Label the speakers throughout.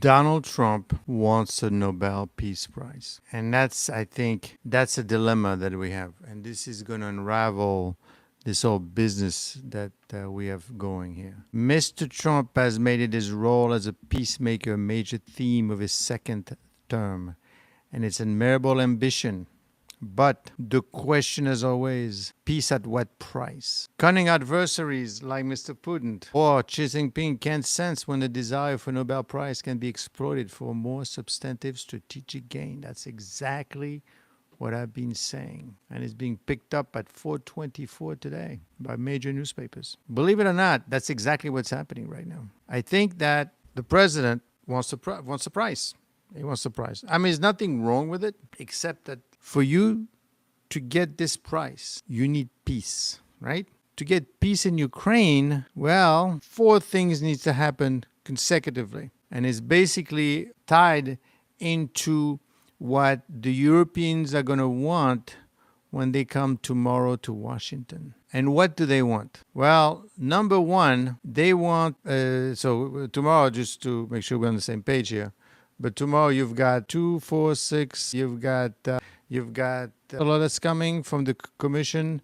Speaker 1: Donald Trump wants a Nobel Peace Prize. And I think, that's a dilemma that we have. And this is going to unravel this whole business that we have going here. Mr. Trump has made it his role as a peacemaker a major theme of his second term. And it's an admirable ambition. But the question is always, peace at what price? Cunning adversaries like Mr. Putin or Xi Jinping can't sense when the desire for Nobel Prize can be exploited for more substantive strategic gain. That's exactly what I've been saying. And it's being picked up at 4:24 today by major newspapers. Believe it or not, that's exactly what's happening right now. I think that the president wants a prize. He wants a prize. I mean, there's nothing wrong with it, except that for you to get this prize, you need peace, right? To get peace in Ukraine, well, 4 things need to happen consecutively. And it's basically tied into what the Europeans are going to want when they come tomorrow to Washington. And what do they want? Well, number one, they want, so tomorrow, just to make sure we're on the same page here, but tomorrow you've got 2, 4, 6, you've got a lot that's coming from the Commission,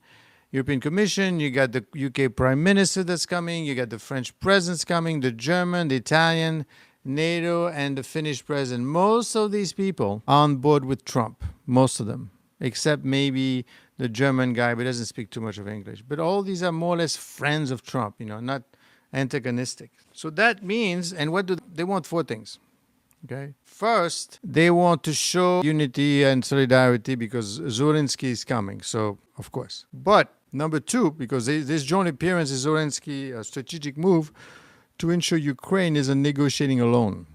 Speaker 1: European Commission, you got the UK Prime Minister that's coming, you got the French President's coming, the German, the Italian, NATO, and the Finnish President. Most of these people are on board with Trump, most of them, except maybe the German guy, but doesn't speak too much of English. But all these are more or less friends of Trump, not antagonistic. So that means, and what do they want? 4 things. Okay. First, they want to show unity and solidarity because Zelensky is coming. So, of course. But number 2, because this joint appearance is Zelensky's a strategic move to ensure Ukraine isn't negotiating alone,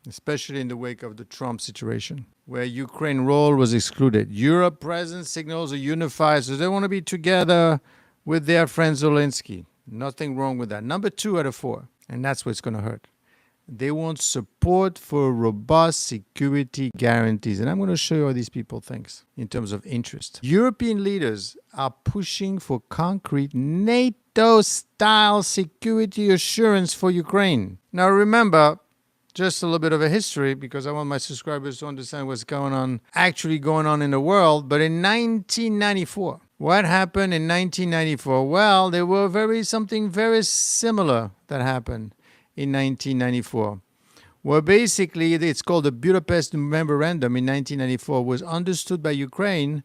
Speaker 1: especially in the wake of the Trump situation, where Ukraine's role was excluded. Europe presence signals a unified, so they want to be together with their friend Zelensky. Nothing wrong with that. Number 2 out of 4, and that's what's going to hurt. They want support for robust security guarantees. And I'm going to show you what these people think in terms of interest. European leaders are pushing for concrete NATO-style security assurance for Ukraine. Now remember, just a little bit of a history, because I want my subscribers to understand what's actually going on in the world. But in 1994, what happened in 1994? Well, there were something very similar that happened in 1994, where basically it's called the Budapest Memorandum in 1994, was understood by Ukraine,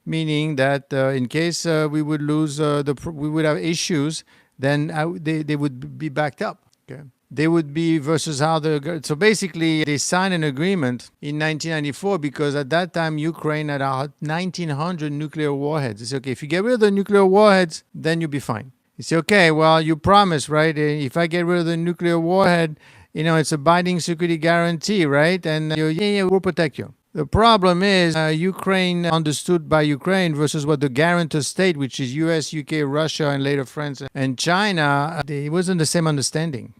Speaker 1: meaning that in case we would lose, we would have issues, then they would be backed up. Okay, they would be versus how so basically they signed an agreement in 1994 because at that time Ukraine had 1,900 nuclear warheads. They said, okay, if you get rid of the nuclear warheads, then you'll be fine. You say, okay, well, you promise, right? If I get rid of the nuclear warhead, it's a binding security guarantee, right? And we'll protect you. The problem is Ukraine, understood by Ukraine versus what the guarantor state, which is US, UK, Russia, and later France and China, it wasn't the same understanding.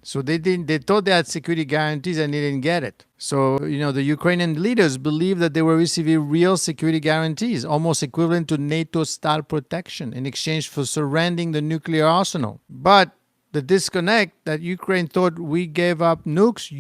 Speaker 1: So they thought they had security guarantees and they didn't get it. So, the Ukrainian leaders believed that they were receiving real security guarantees, almost equivalent to NATO-style protection in exchange for surrendering the nuclear arsenal. But the disconnect that Ukraine thought we gave up nukes,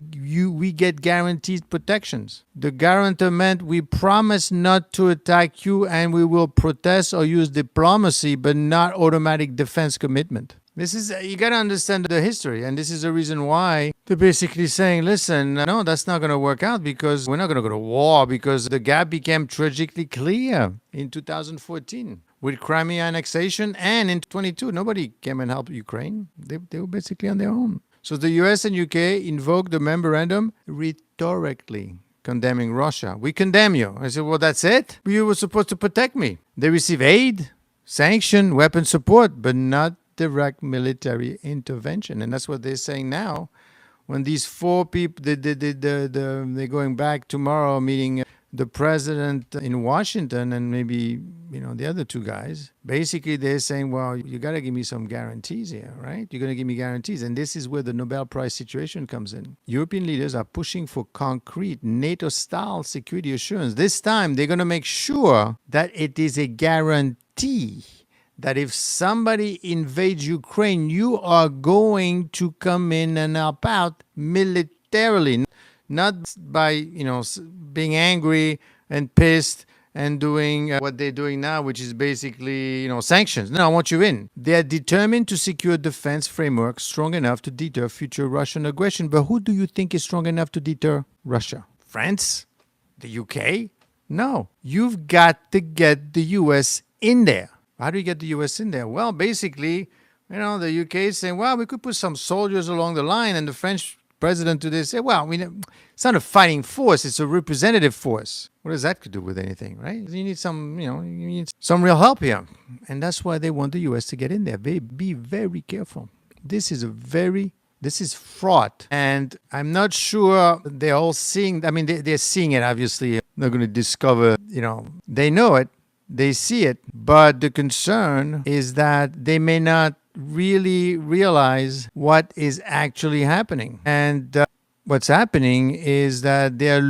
Speaker 1: we get guaranteed protections. The guarantor meant we promise not to attack you and we will protest or use diplomacy, but not automatic defense commitment. You got to understand the history, and this is the reason why they're basically saying, listen, no, that's not going to work out because we're not going to go to war, because the gap became tragically clear in 2014 with Crimea annexation, and in 22, nobody came and helped Ukraine. They were basically on their own. So the US and UK invoked the memorandum rhetorically, condemning Russia. We condemn you. I said, well, that's it? You were supposed to protect me. They receive aid, sanction, weapon support, but not direct military intervention. And that's what they're saying now. When these 4 people, they're going back tomorrow, meeting the president in Washington and maybe, the other 2 guys. Basically, they're saying, well, you got to give me some guarantees here, right? You're going to give me guarantees. And this is where the Nobel Prize situation comes in. European leaders are pushing for concrete NATO-style security assurance. This time, they're going to make sure that it is a guarantee that if somebody invades Ukraine, you are going to come in and help out militarily. not by, being angry and pissed and doing what they're doing now, which is basically, sanctions. No, I want you in. They are determined to secure a defense framework strong enough to deter future Russian aggression. But who do you think is strong enough to deter Russia? France? The UK? No. You've got to get the US in there. How do you get the US in there? Well, basically, the UK is saying, well, we could put some soldiers along the line, and the French president today said, well, it's not a fighting force, it's a representative force. What does that do with anything, right? You need some real help here. And that's why they want the US to get in there. Be very careful. This is fraught. And I'm not sure they're all seeing, they're seeing it, obviously. They're going to discover, they know it, they see it. But the concern is that they may not really realize what is actually happening. And what's happening is that they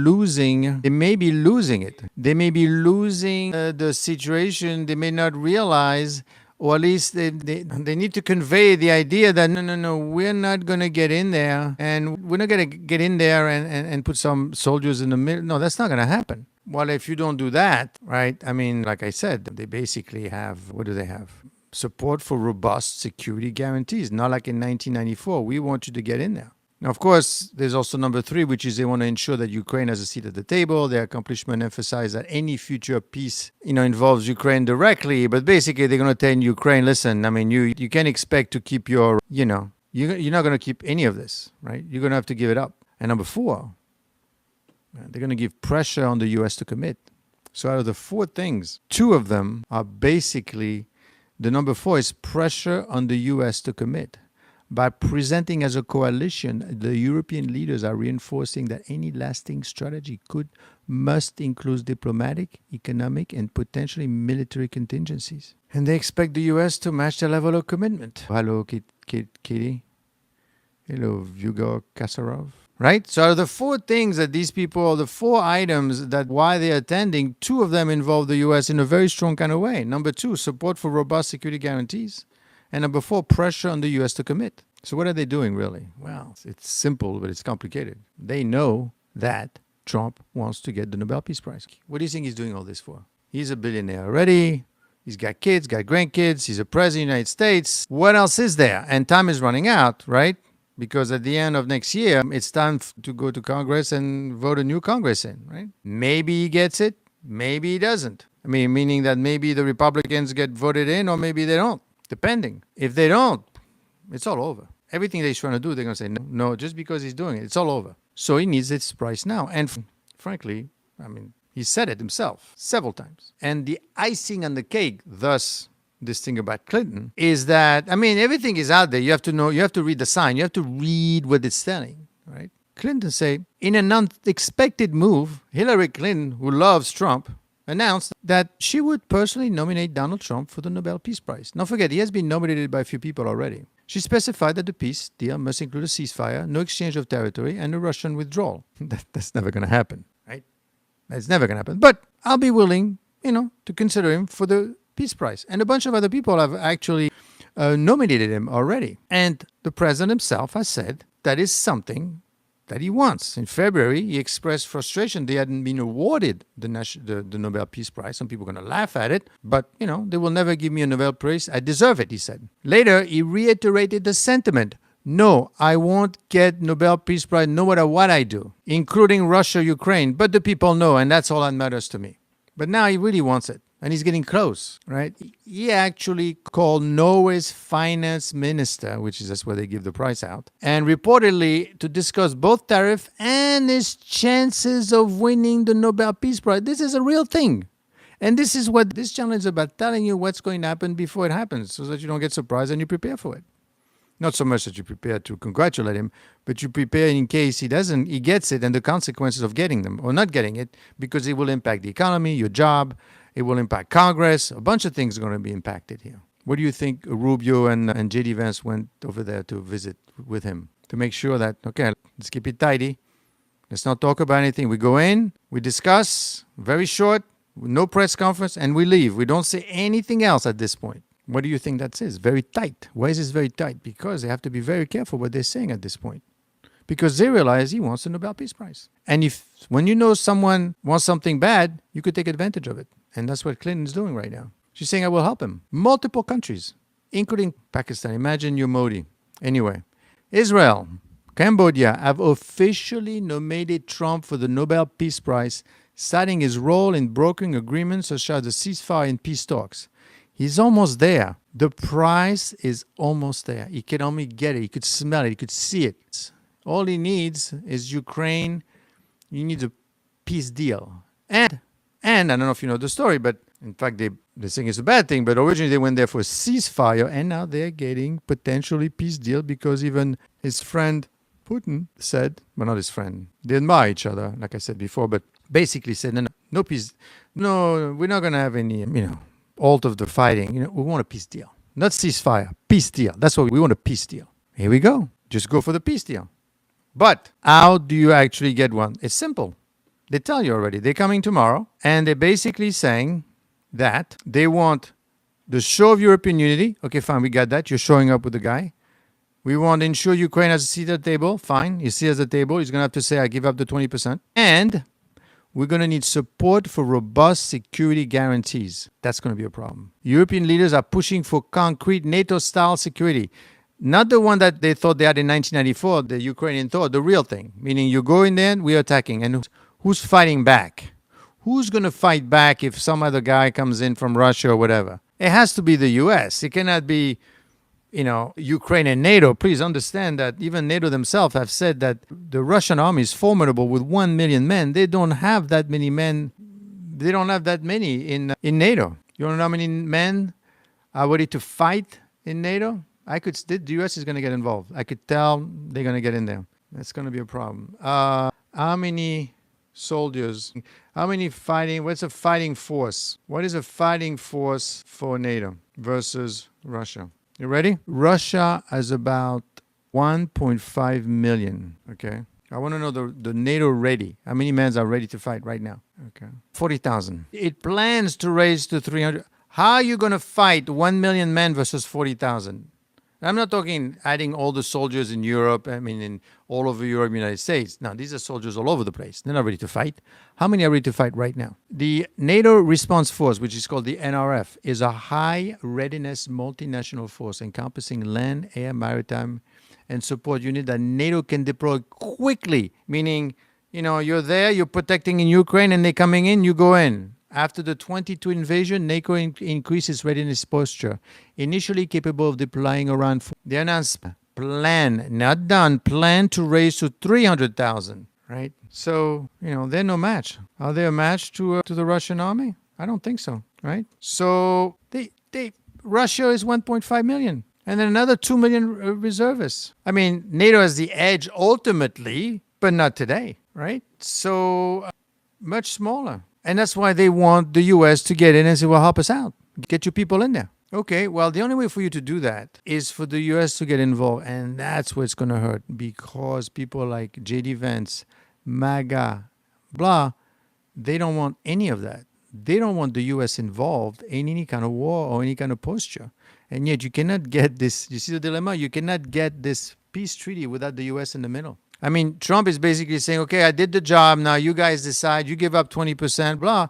Speaker 1: may be losing it. They may be losing the situation. They may not realize, or at least they need to convey the idea that no, we're not going to get in there, and we're not going to get in there and put some soldiers in the middle. No, that's not going to happen. Well, if you don't do that, right, like I said, they basically have, what do they have? Support for robust security guarantees, not like in 1994. We want you to get in there. Now, of course, there's also number 3, which is they want to ensure that Ukraine has a seat at the table. Their accomplishment emphasize that any future peace, involves Ukraine directly. But basically, they're going to tell Ukraine, listen, you can't expect to keep your, you're not going to keep any of this, right? You're going to have to give it up. And number 4, they're going to give pressure on the U.S. to commit. So out of the 4 things, 2 of them are basically, the number 4 is pressure on the U.S. to commit. By presenting as a coalition, the European leaders are reinforcing that any lasting strategy must include diplomatic, economic, and potentially military contingencies. And they expect the U.S. to match their level of commitment. Hello, Katie. Hello, Vyugor Kasarov. Right? So out of the 4 things that these people, the 4 items that why they're attending, 2 of them involve the U.S. in a very strong kind of way. Number 2, support for robust security guarantees. And number 4, pressure on the U.S. to commit. So what are they doing, really? Well, it's simple, but it's complicated. They know that Trump wants to get the Nobel Peace Prize. What do you think he's doing all this for? He's a billionaire already. He's got kids, got grandkids. He's a president of the United States. What else is there? And time is running out, right? Because at the end of next year, it's time to go to Congress and vote a new Congress in, right? Maybe he gets it. Maybe he doesn't. Meaning that maybe the Republicans get voted in or maybe they don't. Depending. If they don't, it's all over. Everything that he's trying to do, they're going to say, no, just because he's doing it, it's all over. So he needs its price now. And frankly, he said it himself several times. And the icing on the cake, thus this thing about Clinton, is that, everything is out there. You have to know, you have to read the sign. You have to read what it's telling, right? Clinton say, in an unexpected move, Hillary Clinton, who loves Trump, announced that she would personally nominate Donald Trump for the Nobel Peace Prize. Don't forget, he has been nominated by a few people already. She specified that the peace deal must include a ceasefire, no exchange of territory, and a Russian withdrawal. That's never going to happen, right? That's never going to happen. But I'll be willing, to consider him for the Peace Prize. And a bunch of other people have actually nominated him already. And the president himself has said that is something that he wants. In February, he expressed frustration they hadn't been awarded the Nobel Peace Prize. Some people are going to laugh at it, but, they will never give me a Nobel Prize. I deserve it, he said. Later, he reiterated the sentiment. No, I won't get Nobel Peace Prize no matter what I do, including Russia, Ukraine. But the people know, and that's all that matters to me. But now he really wants it. And he's getting close, right? He actually called Norway's finance minister, that's where they give the prize out, and reportedly to discuss both tariff and his chances of winning the Nobel Peace Prize. This is a real thing. And this is what this channel is about, telling you what's going to happen before it happens so that you don't get surprised and you prepare for it. Not so much that you prepare to congratulate him, but you prepare in case he gets it and the consequences of getting them or not getting it, because it will impact the economy, your job. It will impact Congress. A bunch of things are going to be impacted here. What do you think Rubio and J.D. Vance went over there to visit with him? To make sure that, okay, let's keep it tidy. Let's not talk about anything. We go in, we discuss, very short, no press conference, and we leave. We don't say anything else at this point. What do you think that is? Very tight. Why is this very tight? Because they have to be very careful what they're saying at this point. because they realize he wants the Nobel Peace Prize. And when you know someone wants something bad, you could take advantage of it. And that's what Clinton's doing right now. She's saying, I will help him. Multiple countries, including Pakistan. Imagine you're Modi. Anyway, Israel, Cambodia have officially nominated Trump for the Nobel Peace Prize, citing his role in brokering agreements such as the ceasefire and peace talks. He's almost there. The prize is almost there. He can only get it. He could smell it. He could see it. All he needs is Ukraine. He needs a peace deal. And I don't know if you know the story, but in fact, they're saying it's a bad thing, but originally they went there for a ceasefire, and now they're getting potentially peace deal because even his friend Putin said, well, not his friend, they admire each other, like I said before, but basically said, no peace, no, we're not going to have any, halt of the fighting. We want a peace deal. Not ceasefire, peace deal. That's what we want, a peace deal. Here we go. Just go for the peace deal. But how do you actually get one? It's simple. They tell you already. They're coming tomorrow, and they're basically saying that they want the show of European unity. Okay, fine, we got that. You're showing up with the guy. We want to ensure Ukraine has a seat at the table. Fine, he sits at the table. He's going to have to say, I give up the 20%. And we're going to need support for robust security guarantees. That's going to be a problem. European leaders are pushing for concrete NATO-style security. Not the one that they thought they had in 1994, the Ukrainian thought, the real thing. Meaning you go in there, we're attacking. And who's fighting back? Who's going to fight back if some other guy comes in from Russia or whatever? It has to be the U.S. It cannot be, Ukraine and NATO. Please understand that even NATO themselves have said that the Russian army is formidable with 1 million men. They don't have that many men. They don't have that many in NATO. You don't know how many men are ready to fight in NATO? The U.S. is going to get involved. I could tell they're going to get in there. That's going to be a problem. How many soldiers? What's a fighting force? What is a fighting force for NATO versus Russia? You ready? Russia has about 1.5 million. Okay. I want to know the NATO ready. How many men are ready to fight right now? Okay. 40,000. It plans to raise to 300. How are you going to fight 1 million men versus 40,000? I'm not talking adding all the soldiers in Europe, in all over Europe, United States. No, these are soldiers all over the place. They're not ready to fight. How many are ready to fight right now? The NATO Response Force, which is called the NRF, is a high readiness multinational force encompassing land, air, maritime, and support unit that NATO can deploy quickly, meaning, you're there, you're protecting in Ukraine, and they're coming in, you go in. After the 22 invasion, NATO increased its readiness posture, initially capable of deploying around. They announced plan, not done, plan to raise to 300,000, right? So, they're no match. Are they a match to the Russian army? I don't think so, right? So, Russia is 1.5 million. And then another 2 million reservists. NATO has the edge ultimately, but not today, right? So, much smaller. And that's why they want the U.S. to get in and say, well, help us out. Get your people in there. Okay, well, the only way for you to do that is for the U.S. to get involved. And that's where it's going to hurt because people like J.D. Vance, MAGA, blah, they don't want any of that. They don't want the U.S. involved in any kind of war or any kind of posture. And yet you cannot get this. You see the dilemma? You cannot get this peace treaty without the U.S. in the middle. Trump is basically saying, okay, I did the job. Now you guys decide. You give up 20%, blah.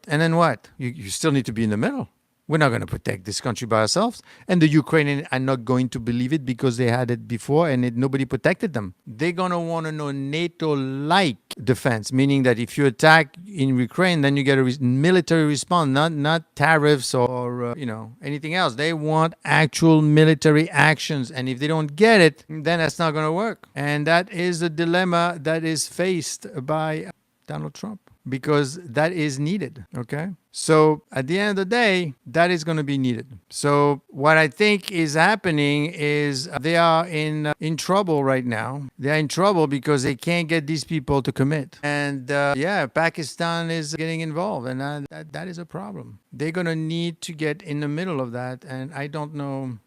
Speaker 1: And then what? You still need to be in the middle. We're not going to protect this country by ourselves. And the Ukrainians are not going to believe it because they had it before and nobody protected them. They're going to want to know NATO-like defense, meaning that if you attack in Ukraine, then you get a military response, not tariffs or anything else. They want actual military actions. And if they don't get it, then that's not going to work. And that is the dilemma that is faced by Donald Trump. Because that is needed, okay? So at the end of the day, that is going to be needed. So what I think is happening is they are in trouble right now. They are in trouble because they can't get these people to commit. And Pakistan is getting involved, and that is a problem. They're going to need to get in the middle of that, and I don't know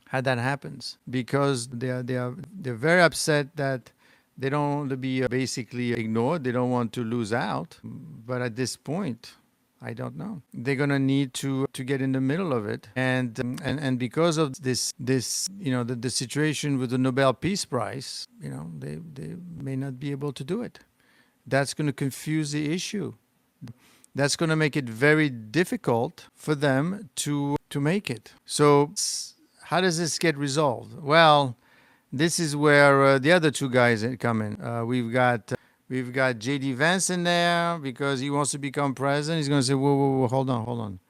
Speaker 1: how that happens because they're very upset that they don't want to be basically ignored. They don't want to lose out. But at this point, I don't know. They're gonna need to get in the middle of it, and because of this the situation with the Nobel Peace Prize, they may not be able to do it. That's going to confuse the issue. That's going to make it very difficult for them to make it. So how does this get resolved? Well, this is where the other two guys come in. We've got J.D. Vance in there because he wants to become president. He's going to say, whoa, whoa, whoa, hold on, hold on.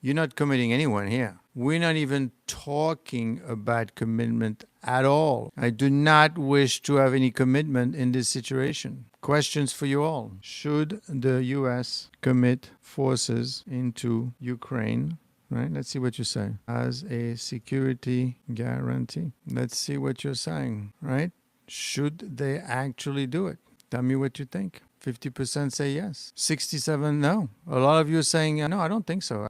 Speaker 1: You're not committing anyone here. We're not even talking about commitment at all. I do not wish to have any commitment in this situation. Questions for you all. Should the U.S. commit forces into Ukraine? Right? Let's see what you say. As a security guarantee. Let's see what you're saying. Right? Should they actually do it? Tell me what you think. 50% say yes. 67 no. A lot of you are saying, no, I don't think so.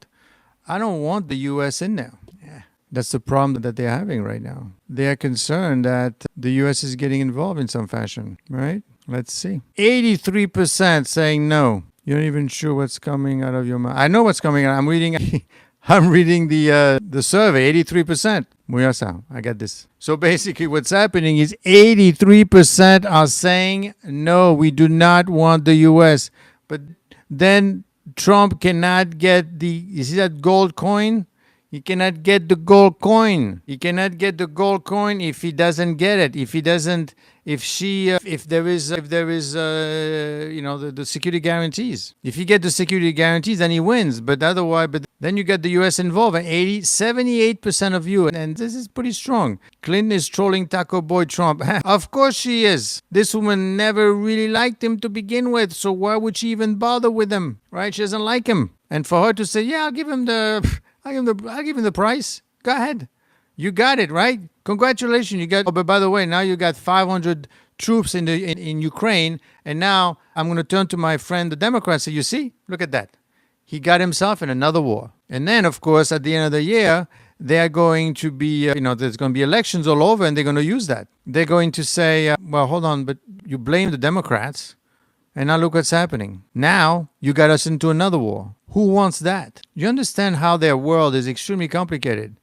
Speaker 1: I don't want the U.S. in there. Yeah. That's the problem that they're having right now. They are concerned that the U.S. is getting involved in some fashion, right? Let's see. 83% saying no. You're not even sure what's coming out of your mouth. I know what's coming out. I'm reading the survey. 83%. Muyasa, I got this. So basically what's happening is 83% are saying no, we do not want the U.S. But then Trump cannot get you see that gold coin? He cannot get the gold coin. He cannot get the gold coin if he doesn't get it. If there is the security guarantees. If you get the security guarantees, then he wins. But otherwise, then you get the U.S. involved. And 78% of you, and this is pretty strong. Clinton is trolling Taco Boy Trump. Of course she is. This woman never really liked him to begin with. So why would she even bother with him? Right? She doesn't like him. And for her to say, yeah, I'll give him the price. Go ahead. You got it, right? Congratulations. You got. Oh, but by the way, now you got 500 troops in Ukraine, and now I'm going to turn to my friend the Democrats. So you see, look at that. He got himself in another war. And then, of course, at the end of the year, they're going to be, there's going to be elections all over, and they're going to use that. They're going to say, well, hold on, but you blame the Democrats. And now look what's happening. Now you got us into another war. Who wants that? You understand how their world is extremely complicated.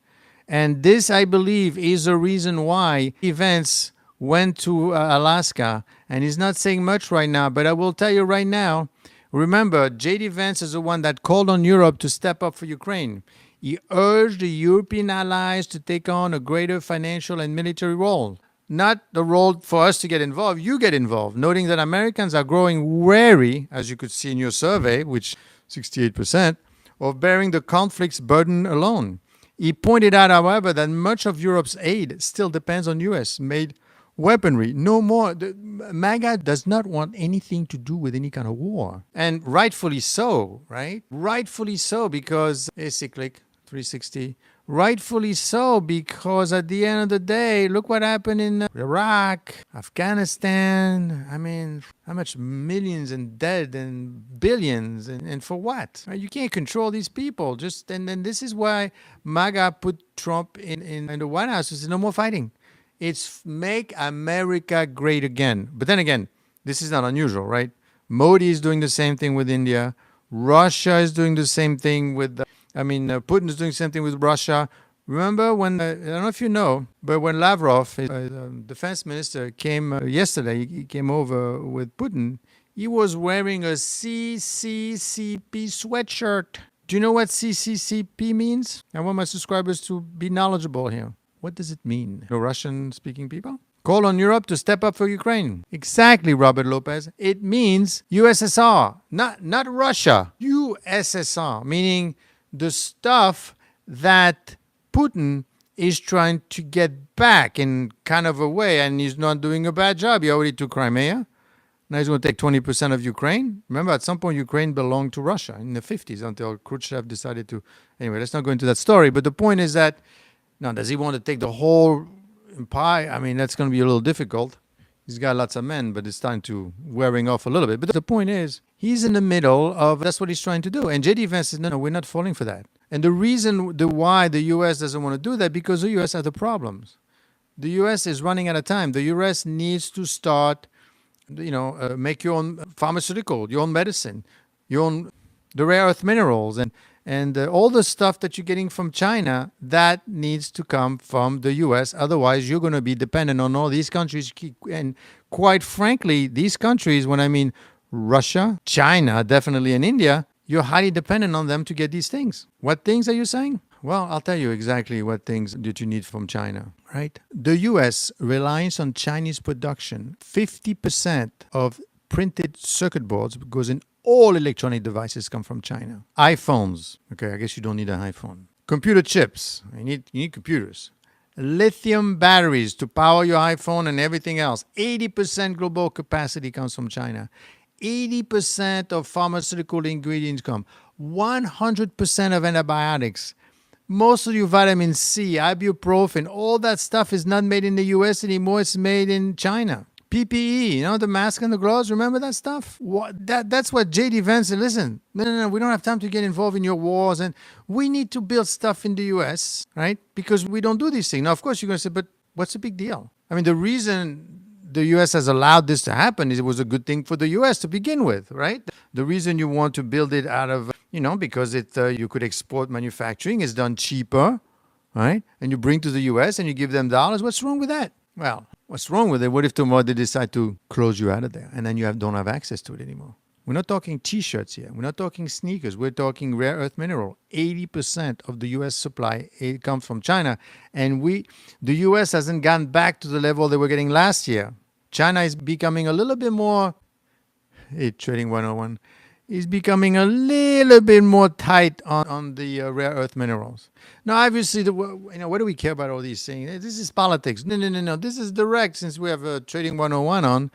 Speaker 1: And this, I believe, is the reason why Vance went to Alaska. And he's not saying much right now, but I will tell you right now, remember, J.D. Vance is the one that called on Europe to step up for Ukraine. He urged the European allies to take on a greater financial and military role. Not the role for us to get involved. You get involved, noting that Americans are growing wary, as you could see in your survey, which 68%, of bearing the conflict's burden alone. He pointed out, however, that much of Europe's aid still depends on U.S.-made weaponry. No more. MAGA does not want anything to do with any kind of war. And rightfully so, right? Rightfully so, because cyclic 360. Rightfully so, because at the end of the day, look what happened in Iraq, Afghanistan. I mean, how much millions and dead and billions and for what? You can't control these people. And then this is why MAGA put Trump in the White House. It's no more fighting. It's make America great again. But then again, this is not unusual, right? Modi is doing the same thing with India. Russia is doing the same thing with Putin is doing the same thing with Russia. Remember when, I don't know if you know, but when Lavrov, defense minister, came yesterday, he came over with Putin, he was wearing a CCCP sweatshirt. Do you know what CCCP means? I want my subscribers to be knowledgeable here. What does it mean? No Russian-speaking people? Call on Europe to step up for Ukraine. Exactly, Robert Lopez. It means USSR, not Russia. USSR, meaning the stuff that Putin is trying to get back in kind of a way, and he's not doing a bad job. He already took Crimea. Now he's going to take 20% of Ukraine. Remember, at some point, Ukraine belonged to Russia in the 50s until Khrushchev decided to. Anyway, let's not go into that story. But the point is that, now, does he want to take the whole empire? I mean, that's going to be a little difficult. He's got lots of men, but it's time to wearing off a little bit. But the point is, he's in the middle of, that's what he's trying to do. And J.D. Vance says, no, we're not falling for that. And the reason why the U.S. doesn't want to do that, because the U.S. has the problems. The U.S. is running out of time. The U.S. needs to start, make your own pharmaceutical, your own medicine, your own the rare earth minerals and all the stuff that you're getting from China, that needs to come from the US. Otherwise, you're going to be dependent on all these countries. And quite frankly, these countries, when I mean Russia, China, definitely, and India, you're highly dependent on them to get these things. What things are you saying? Well, I'll tell you exactly what things that you need from China, right? The US reliance on Chinese production. 50% of printed circuit boards goes in all electronic devices come from China. iPhones. Okay, I guess you don't need an iPhone. Computer chips. You need computers. Lithium batteries to power your iPhone and everything else. 80% global capacity comes from China. 80% of pharmaceutical ingredients come. 100% of antibiotics. Most of your vitamin C, ibuprofen, all that stuff is not made in the US anymore. It's made in China. PPE, the mask and the gloves, remember that stuff? That's what J.D. Vance said. Listen, no, we don't have time to get involved in your wars, and we need to build stuff in the U.S., right? Because we don't do these things. Now, of course, you're going to say, but what's the big deal? I mean, the reason the U.S. has allowed this to happen is it was a good thing for the U.S. to begin with, right? The reason you want to build it out of, because you could export manufacturing, is done cheaper, right? And you bring to the U.S. and you give them dollars. What's wrong with that? Well, what's wrong with it? What if tomorrow they decide to close you out of there and then you don't have access to it anymore? We're not talking T-shirts here. We're not talking sneakers. We're talking rare earth mineral. 80% of the U.S. supply comes from China. And the U.S. hasn't gone back to the level they were getting last year. China is becoming a little bit more, Trading 101, is becoming a little bit more tight on the rare earth minerals. Now, obviously, what do we care about all these things? This is politics. No. This is direct, since we have Trading 101 on.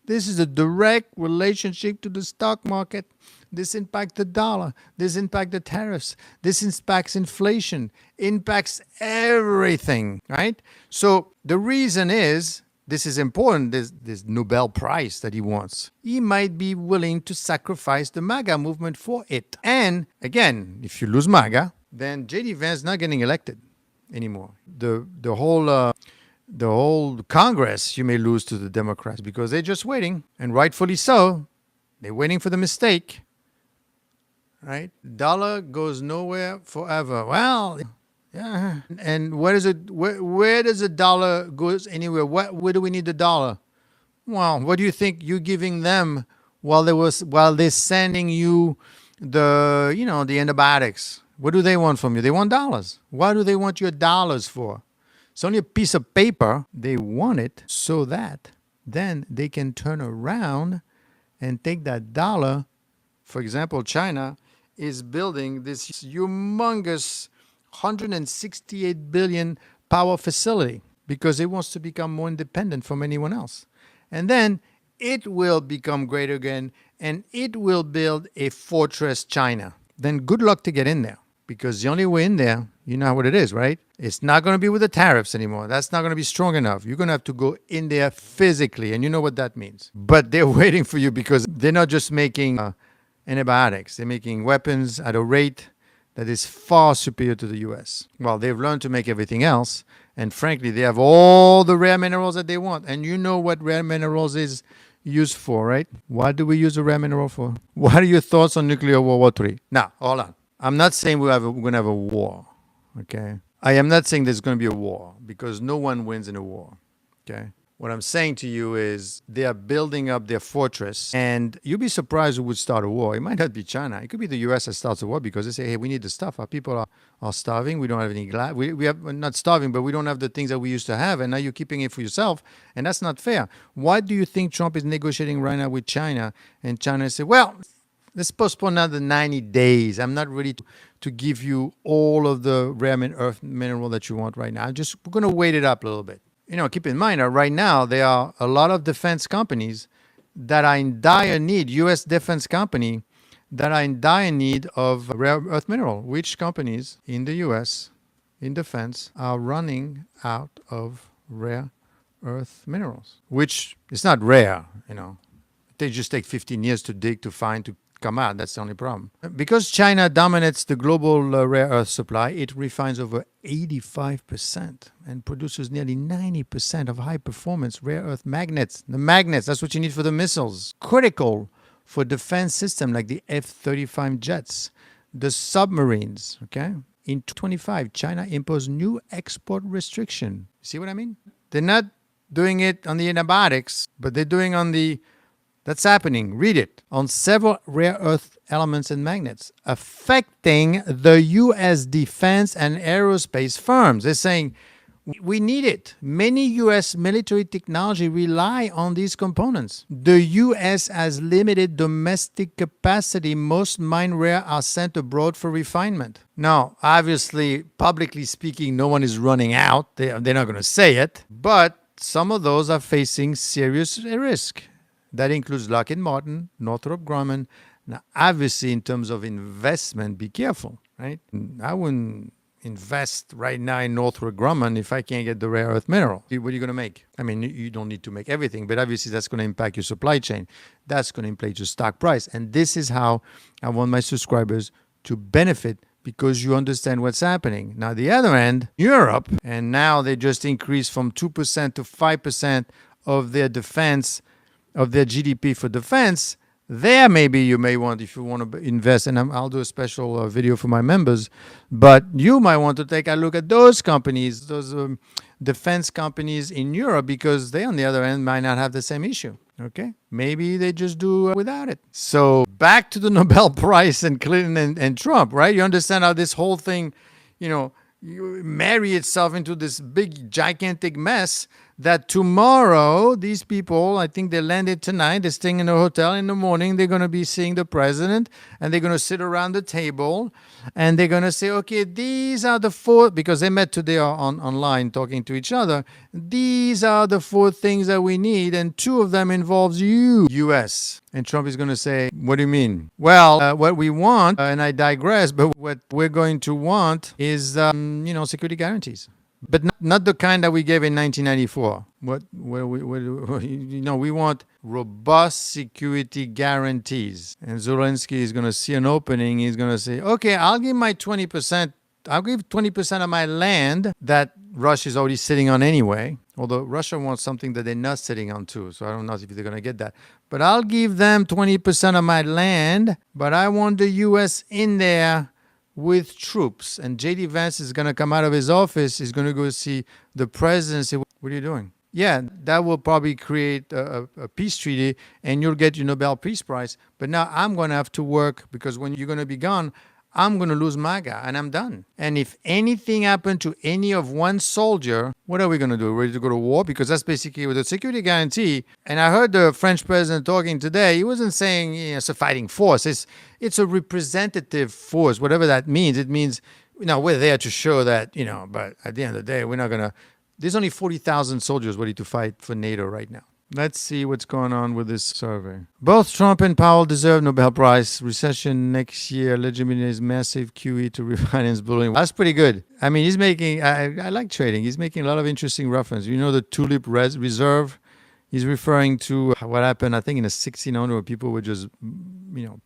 Speaker 1: This is a direct relationship to the stock market. This impacts the dollar. This impacts the tariffs. This impacts inflation. Impacts everything, right? So the reason is, this is important, this Nobel Prize that he wants. He might be willing to sacrifice the MAGA movement for it. And again, if you lose MAGA, then J.D. Vance is not getting elected anymore. The whole Congress you may lose to the Democrats because they're just waiting, and rightfully so. They're waiting for the mistake, right? Dollar goes nowhere forever. Well, yeah. And where does the dollar goes anywhere? Where do we need the dollar? Well, what do you think you're giving them while they're sending you the antibiotics? What do they want from you? They want dollars. Why do they want your dollars for? It's only a piece of paper. They want it so that then they can turn around and take that dollar. For example, China is building this humongous 168 billion power facility because it wants to become more independent from anyone else. And then it will become great again, and it will build a fortress China. Then good luck to get in there, because the only way in there, you know what it is, right? It's not going to be with the tariffs anymore. That's not going to be strong enough. You're going to have to go in there physically, and you know what that means. But they're waiting for you because they're not just making antibiotics. They're making weapons at a rate that is far superior to the U.S. Well, they've learned to make everything else. And frankly, they have all the rare minerals that they want. And you know what rare minerals is used for, right? What do we use a rare mineral for? What are your thoughts on nuclear World War III? Now, hold on. I'm not saying we're going to have a war, okay? I am not saying there's going to be a war, because no one wins in a war, okay? What I'm saying to you is they are building up their fortress, and you'd be surprised who would start a war. It might not be China. It could be the U.S. that starts a war because they say, hey, we need the stuff. Our people are starving. We don't have any glass. We're not starving, but we don't have the things that we used to have, and now you're keeping it for yourself, and that's not fair. Why do you think Trump is negotiating right now with China, and China said, well, let's postpone another 90 days. I'm not ready to give you all of the rare earth mineral that you want right now. We're going to wait it up a little bit. Keep in mind that right now there are a lot of defense companies that are in dire need, U.S. defense company that are in dire need of rare earth mineral. Which companies in the U.S. in defense are running out of rare earth minerals? Which is not rare, They just take 15 years to dig, to find, to come out. That's the only problem. Because China dominates the global rare earth supply, it refines over 85% and produces nearly 90% of high-performance rare earth magnets. The magnets, that's what you need for the missiles. Critical for defense system like the F-35 jets, the submarines, okay? In 2025, China imposed new export restriction. See what I mean? They're not doing it on the antibiotics, but they're doing on the, that's happening, read it, on several rare earth elements and magnets, affecting the U.S. defense and aerospace firms. They're saying, we need it. Many U.S. military technology rely on these components. The U.S. has limited domestic capacity. Most mine rare are sent abroad for refinement. Now, obviously, publicly speaking, no one is running out. They're not going to say it. But some of those are facing serious risk. That includes Lockheed Martin, Northrop Grumman. Now, obviously, in terms of investment, be careful, right? I wouldn't invest right now in Northrop Grumman if I can't get the rare earth mineral. What are you going to make? I mean, you don't need to make everything, but obviously that's going to impact your supply chain. That's going to impact your stock price. And this is how I want my subscribers to benefit, because you understand what's happening. Now, the other end, Europe, and now they just increased from 2% to 5% of their defense, of their GDP for defense. There, maybe you may want, if you want to invest, and I'll do a special video for my members, but you might want to take a look at those companies, those defense companies in Europe, because they, on the other end, might not have the same issue. Okay? Maybe they just do without it. So back to the Nobel Prize and Clinton and Trump, right? You understand how this whole thing, you marry itself into this big, gigantic mess that tomorrow, these people, I think they landed tonight, they're staying in a hotel. In the morning, they're going to be seeing the president, and they're going to sit around the table, and they're going to say, okay, these are the four, because they met today online talking to each other, these are the four things that we need, and two of them involves you, U.S. And Trump is going to say, what do you mean? Well, what we want, and I digress, but what we're going to want is, security guarantees. But not the kind that we gave in 1994. We want robust security guarantees. And Zelensky is going to see an opening. He's going to say, okay, I'll give my 20%. I'll give 20% of my land that Russia is already sitting on anyway. Although Russia wants something that they're not sitting on too. So I don't know if they're going to get that. But I'll give them 20% of my land. But I want the U.S. in there with troops. And J.D. Vance is going to come out of his office. He's going to go see the president and say, what are you doing? Yeah, that will probably create a peace treaty, and you'll get your Nobel Peace Prize. But now I'm going to have to work, because when you're going to be gone, I'm going to lose my guy, and I'm done. And if anything happened to any of one soldier, what are we going to do? Ready to go to war? Because that's basically with a security guarantee. And I heard the French president talking today. He wasn't saying it's a fighting force. It's a representative force, whatever that means. It means, we're there to show that, but at the end of the day, we're not going to. There's only 40,000 soldiers ready to fight for NATO right now. Let's see what's going on with this survey. Both Trump and Powell deserve Nobel Prize. Recession next year legitimates massive QE to refinance bullion. That's pretty good. I mean, he's making, I like trading. He's making a lot of interesting reference. The tulip reserve? He's referring to what happened, I think, in the 1600s, where people were just,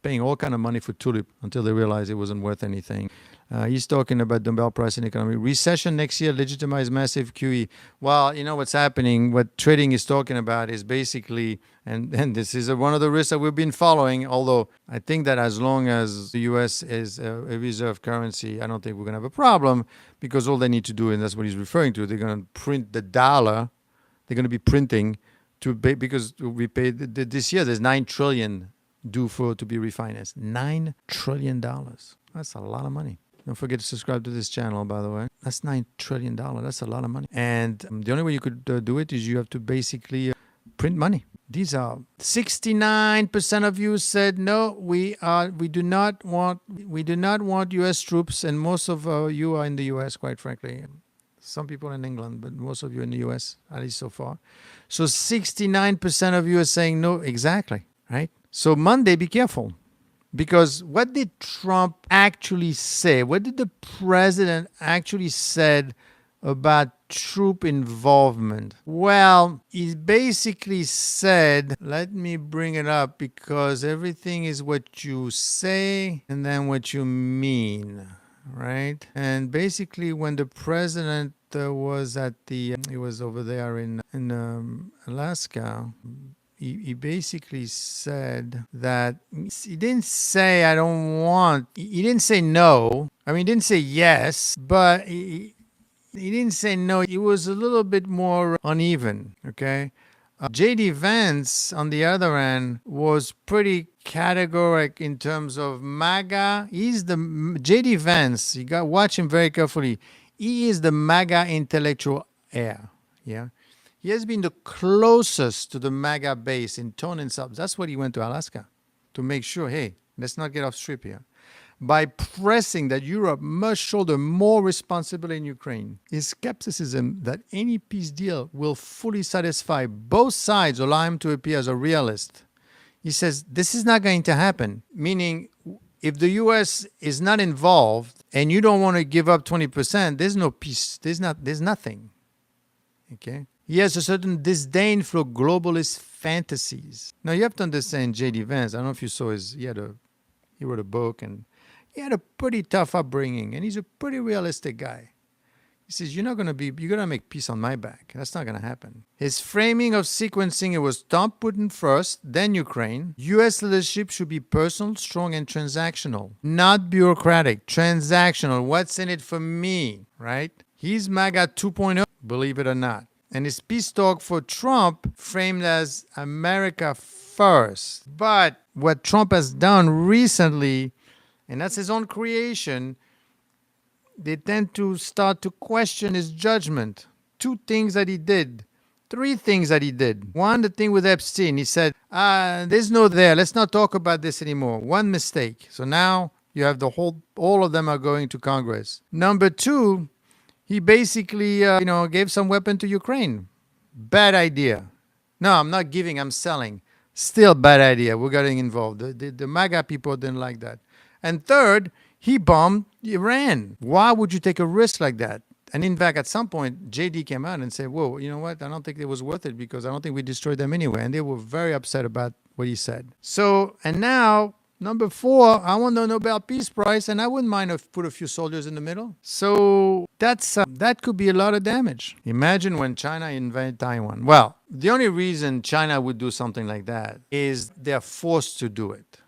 Speaker 1: paying all kind of money for tulip until they realized it wasn't worth anything. He's talking about the Nobel Prize in economy. Recession next year legitimizes massive QE. Well, what's happening, what trading is talking about is basically, and this is one of the risks that we've been following, although I think that as long as the U.S. is a reserve currency, I don't think we're going to have a problem, because all they need to do, and that's what he's referring to, they're going to print the dollar. They're going to be printing because we paid this year, there's $9 trillion due to be refinanced. $9 trillion. That's a lot of money. Don't forget to subscribe to this channel, by the way. That's $9 trillion. That's a lot of money. And the only way you could do it is you have to basically print money. These are 69% of you said no. We do not want U.S. troops, and most of you are in the U.S. Quite frankly. Some people in England, but most of you in the U.S. at least so far. So 69% of you are saying no. Exactly, right? So Monday, be careful. Because what did Trump actually say? What did the president actually said about troop involvement? Well, he basically said, let me bring it up, because everything is what you say and then what you mean, right? And basically when the president was he was over there in Alaska, he basically said that he didn't say I don't want. He didn't say no. I mean, he didn't say yes, but he didn't say no. He was a little bit more uneven. Okay. J.D. Vance, on the other hand, was pretty categoric in terms of MAGA. He's the J.D. Vance. You got watch him very carefully. He is the MAGA intellectual heir. Yeah, he has been the closest to the MAGA base in tone and substance. That's what he went to Alaska to make sure. Hey, let's not get off strip here. By pressing that Europe must shoulder more responsibility in Ukraine. His skepticism that any peace deal will fully satisfy both sides allow him to appear as a realist. He says this is not going to happen, meaning if the U.S. is not involved and you don't want to give up 20%, there's no peace. There's nothing. Okay? He has a certain disdain for globalist fantasies. Now you have to understand J.D. Vance. I don't know if you saw he wrote a book and he had a pretty tough upbringing, and he's a pretty realistic guy. He says, you're going to make peace on my back. That's not going to happen. His framing of sequencing, it was Trump Putin first, then Ukraine. U.S. leadership should be personal, strong, and transactional. Not bureaucratic, transactional. What's in it for me, right? He's MAGA 2.0, believe it or not. And his peace talk for Trump framed as America first. But what Trump has done recently, and that's his own creation, they tend to start to question his judgment. Three things that he did. One, the thing with Epstein. He said, there's no there. Let's not talk about this anymore. One mistake. So now you have all of them are going to Congress. Number two, he basically, gave some weapon to Ukraine. Bad idea. No, I'm not giving, I'm selling. Still bad idea. We're getting involved. The MAGA people didn't like that. And third, he bombed Iran. Why would you take a risk like that? And in fact, at some point, JD came out and said, whoa, you know what? I don't think it was worth it because I don't think we destroyed them anyway. And they were very upset about what he said. So, and now, number 4, I won the Nobel Peace Price, and I wouldn't mind if put a few soldiers in the middle. So that could be a lot of damage. Imagine when China invaded Taiwan. Well, the only reason China would do something like that is they're forced to do it,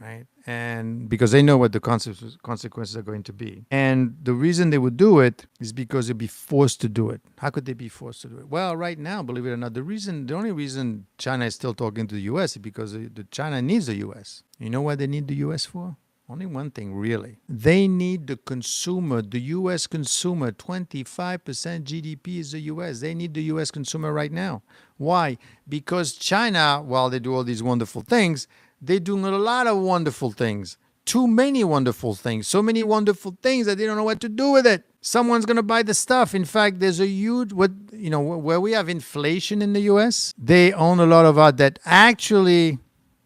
Speaker 1: right? And because they know what the consequences are going to be. And the reason they would do it is because they'd be forced to do it. How could they be forced to do it? Well, right now, believe it or not, the only reason China is still talking to the U.S. is because China needs the U.S. You know what they need the U.S. for? Only one thing, really. They need the consumer, the U.S. consumer. 25% GDP is the U.S. They need the U.S. consumer right now. Why? Because China, while they do all these wonderful things, they're doing a lot of wonderful things. Too many wonderful things. So many wonderful things that they don't know what to do with it. Someone's going to buy the stuff. In fact, there's a huge, where we have inflation in the U.S., they own a lot of our debt. Actually,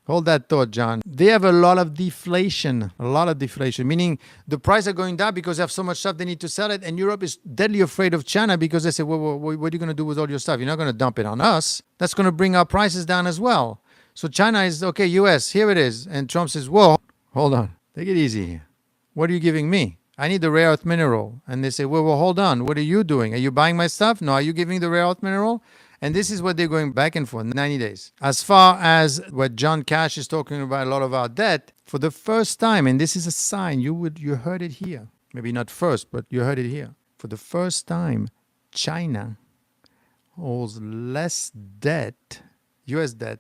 Speaker 1: hold that thought, John. They have a lot of deflation, meaning the prices are going down because they have so much stuff they need to sell it. And Europe is deadly afraid of China because they say, well, what are you going to do with all your stuff? You're not going to dump it on us. That's going to bring our prices down as well. So China is, okay, U.S., here it is. And Trump says, whoa, hold on. Take it easy here. What are you giving me? I need the rare earth mineral. And they say, well, hold on. What are you doing? Are you buying my stuff? No, are you giving the rare earth mineral? And this is what they're going back and forth, 90 days. As far as what John Cash is talking about, a lot of our debt, for the first time, and this is a sign, you heard it here. Maybe not first, but you heard it here. For the first time, China holds less debt, U.S. debt,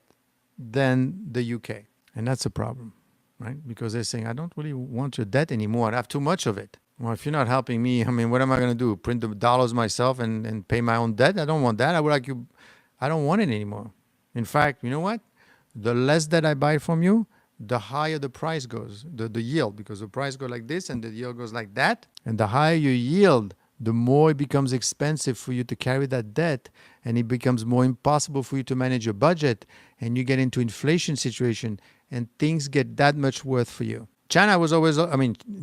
Speaker 1: than the UK. And that's a problem, right? Because they're saying, I don't really want your debt anymore. I have too much of it. Well, if you're not helping me, what am I going to do? Print the dollars myself and pay my own debt? I don't want that. I don't want it anymore. In fact, you know what? The less that I buy from you, the higher the price goes, the yield, because the price goes like this and the yield goes like that. And the higher your yield, the more it becomes expensive for you to carry that debt, and it becomes more impossible for you to manage your budget, and you get into inflation situation, and things get that much worse for you. China was always,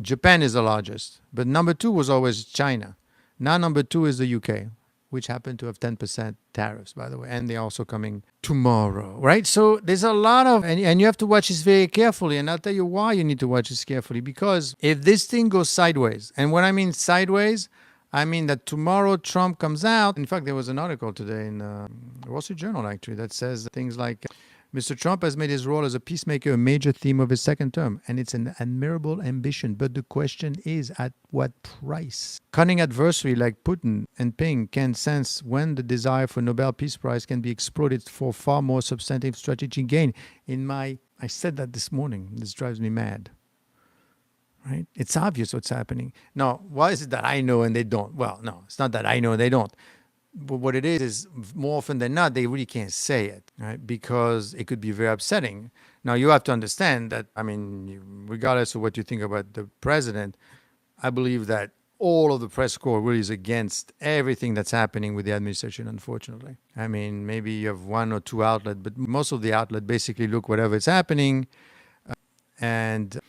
Speaker 1: Japan is the largest, but number 2 was always China. Now number 2 is the UK, which happened to have 10% tariffs, by the way, and they're also coming tomorrow, right? So there's a lot of, and you have to watch this very carefully, and I'll tell you why you need to watch this carefully, because if this thing goes sideways, and when I mean sideways, I mean that tomorrow Trump comes out. In fact, there was an article today in the Wall Street Journal, actually, that says things like Mr. Trump has made his role as a peacemaker a major theme of his second term, and it's an admirable ambition. But the question is, at what price? Cunning adversary like Putin and Ping can sense when the desire for Nobel Peace Prize can be exploited for far more substantive strategic gain. I said that this morning. This drives me mad. Right? It's obvious what's happening. Now, why is it that I know and they don't? Well, no, it's not that I know and they don't. But what it is more often than not, they really can't say it, right? Because it could be very upsetting. Now, you have to understand that, regardless of what you think about the president, I believe that all of the press corps really is against everything that's happening with the administration, unfortunately. Maybe you have one or two outlets, but most of the outlets basically look whatever is happening. And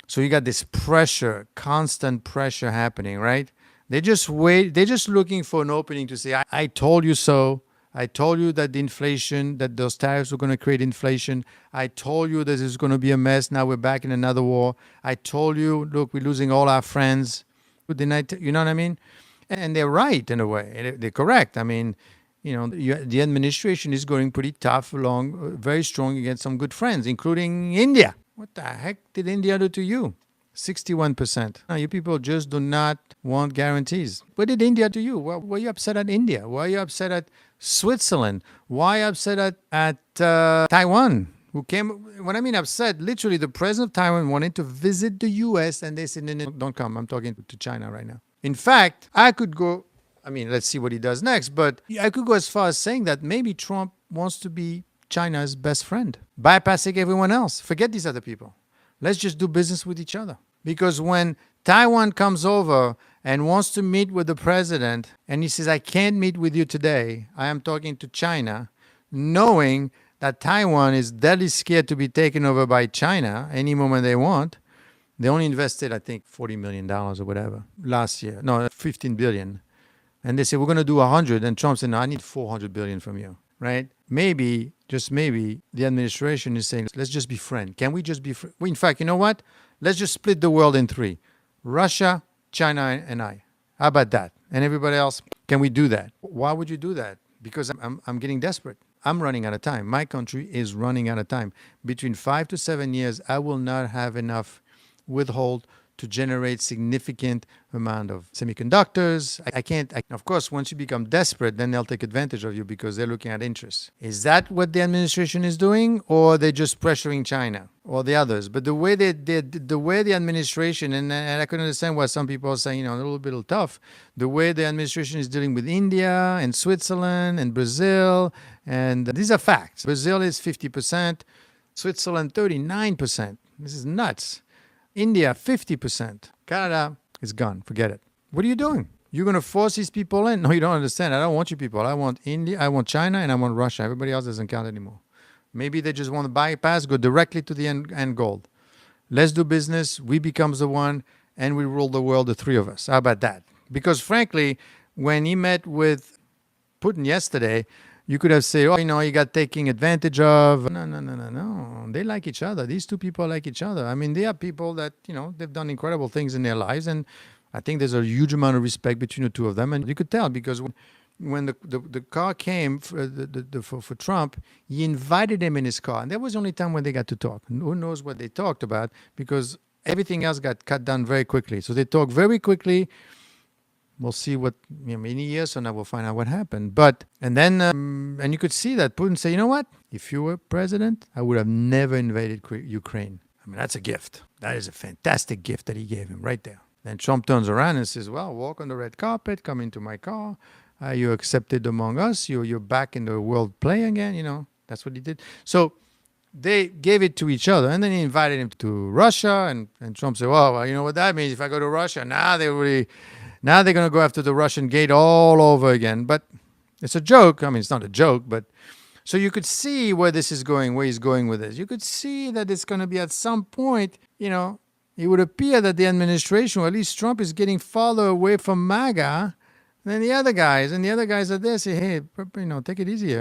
Speaker 1: so you got this pressure, constant pressure happening, right? They just wait. They're just looking for an opening to say, I told you so. I told you that the inflation, that those tariffs were going to create inflation. I told you this is going to be a mess. Now we're back in another war. I told you, look, we're losing all our friends. You know what I mean? And they're right in a way. They're correct. The administration is going pretty tough along, very strong against some good friends, including India. What the heck did India do to you? 61%. Now, you people just do not want guarantees. What did India do to you? Well, why are you upset at India? Why are you upset at Switzerland? Why are you upset at Taiwan? Who came, when I mean upset, literally the president of Taiwan wanted to visit the U.S. and they said, no, don't come. I'm talking to China right now. In fact, I could go, let's see what he does next, but I could go as far as saying that maybe Trump wants to be China's best friend, bypassing everyone else. Forget these other people. Let's just do business with each other. Because when Taiwan comes over and wants to meet with the president and he says, I can't meet with you today, I am talking to China, knowing that Taiwan is deadly scared to be taken over by China any moment they want. They only invested, I think, $40 million or whatever last year. No, $15 billion. And they say, we're going to do 100. And Trump said, no, I need $400 billion from you, right? Maybe, just maybe, the administration is saying, let's just be friends. Can we just be friends? In fact, you know what? Let's just split the world in three. Russia, China, and I. How about that? And everybody else, can we do that? Why would you do that? Because I'm getting desperate. I'm running out of time. My country is running out of time. Between 5 to 7 years, I will not have enough withhold to generate significant amount of semiconductors. I can't. Of course, once you become desperate, then they'll take advantage of you because they're looking at interests. Is that what the administration is doing, or they're just pressuring China or the others? But the way the administration, and I can understand why some people are saying, a little bit tough, the way the administration is dealing with India and Switzerland and Brazil, and these are facts. Brazil is 50%, Switzerland 39%. This is nuts. India, 50%. Canada is gone. Forget it. What are you doing? You're going to force these people in? No, you don't understand. I don't want you people. I want India, I want China, and I want Russia. Everybody else doesn't count anymore. Maybe they just want to bypass, go directly to the end goal. Let's do business. We becomes the one, and we rule the world, the three of us. How about that? Because frankly, when he met with Putin yesterday, you could have said, he got taken advantage of. No. They like each other. These two people like each other. They are people that, they've done incredible things in their lives. And I think there's a huge amount of respect between the two of them. And you could tell because when the car came for Trump, he invited him in his car. And that was the only time when they got to talk. Who knows what they talked about because everything else got cut down very quickly. So they talked very quickly. We'll see what, many years from now, we'll find out what happened. And you could see that Putin say, you know what? If you were president, I would have never invaded Ukraine. That's a gift. That is a fantastic gift that he gave him right there. Then Trump turns around and says, well, walk on the red carpet, come into my car. You're accepted among us. You're back in the world play again. That's what he did. So they gave it to each other. And then he invited him to Russia. And Trump said, well, you know what that means? If I go to Russia, now they're going to go after the Russian gate all over again. But it's a joke. It's not a joke, but so you could see where this is going, where he's going with this. You could see that it's going to be at some point, it would appear that the administration, or at least Trump, is getting farther away from MAGA And then the other guys are there say, hey, take it easy,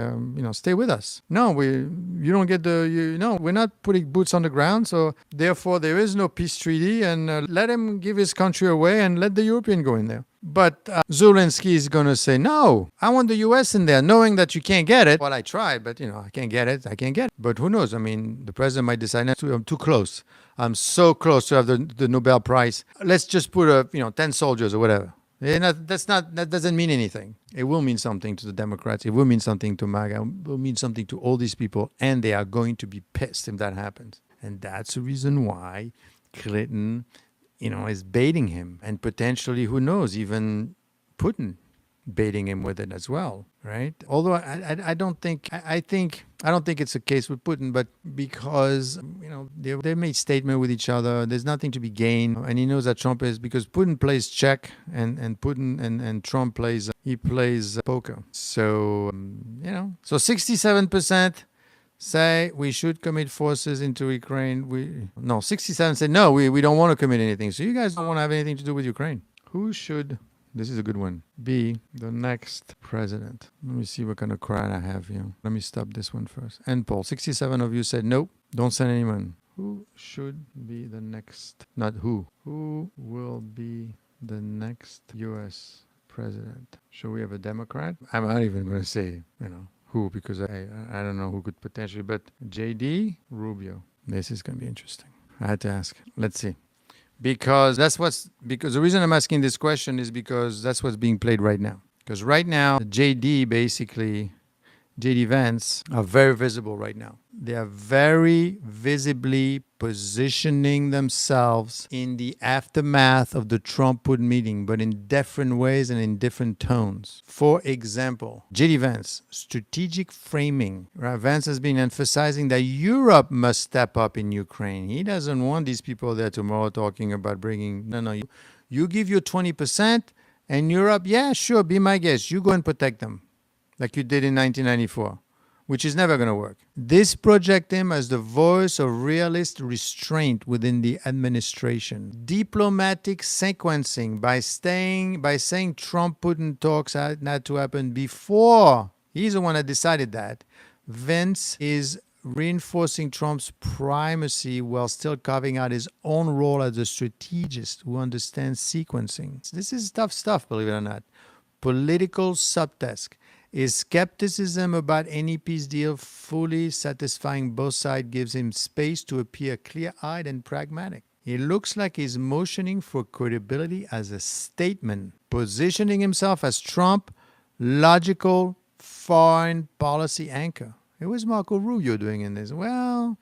Speaker 1: stay with us. No, you don't get we're not putting boots on the ground. So therefore there is no peace treaty, and let him give his country away and let the European go in there. But Zelensky is going to say, no, I want the U.S. in there, knowing that you can't get it. Well, I tried, but, I can't get it. But who knows? I mean, the president might decide, I'm too close. I'm so close to have the Nobel Prize. Let's just put 10 soldiers or whatever. That doesn't mean anything. It will mean something to the Democrats. It will mean something to MAGA. It will mean something to all these people. And they are going to be pissed if that happens. And that's the reason why Clinton is baiting him, and potentially, who knows, even Putin baiting him with it as well, right? Although I don't think it's a case with Putin, but because they made statement with each other, there's nothing to be gained, and he knows that Trump is, because Putin plays check, and Putin and Trump plays poker. So so 67%. Say we should commit forces into Ukraine. 67 say no, we don't want to commit anything. So you guys don't want to have anything to do with Ukraine. Who should, this is a good one, be the next president? Let me see what kind of crowd I have here. Let me stop this one first. End poll. 67 of you said nope, don't send anyone. Who should be the next, not who will be the next U.S. president? Should we have a Democrat? I'm not even going to say, who, because I don't know who could potentially, but JD Rubio. This is going to be interesting. I had to ask. Let's see. Because the reason I'm asking this question is because that's what's being played right now. Because right now, JD Vance are very visible right now. They are very visibly positioning themselves in the aftermath of the Trump-Putin meeting, but in different ways and in different tones. For example, JD Vance, strategic framing. Right? Vance has been emphasizing that Europe must step up in Ukraine. He doesn't want these people there tomorrow talking about you give your 20%, and Europe, yeah, sure, be my guest. You go and protect them, like you did in 1994, which is never going to work. This projects him as the voice of realist restraint within the administration. Diplomatic sequencing by saying Trump-Putin talks had to happen before. He's the one that decided that. Vance is reinforcing Trump's primacy while still carving out his own role as a strategist who understands sequencing. This is tough stuff, believe it or not. Political subtext. Is skepticism about any peace deal fully satisfying both sides gives him space to appear clear-eyed and pragmatic. He looks like he's motioning for credibility as a statement, positioning himself as Trump's logical foreign policy anchor. It was Marco Rubio doing in this. Well,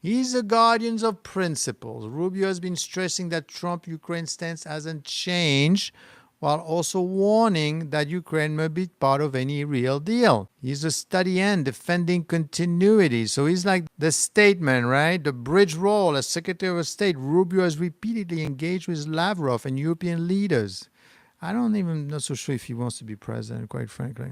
Speaker 1: he's the guardian of principles. Rubio has been stressing that Trump-Ukraine stance hasn't changed, while also warning that Ukraine may be part of any real deal. He's a steady hand defending continuity. So he's like the statement, right? The bridge role as Secretary of State. Rubio has repeatedly engaged with Lavrov and European leaders. I'm not so sure if he wants to be president, quite frankly.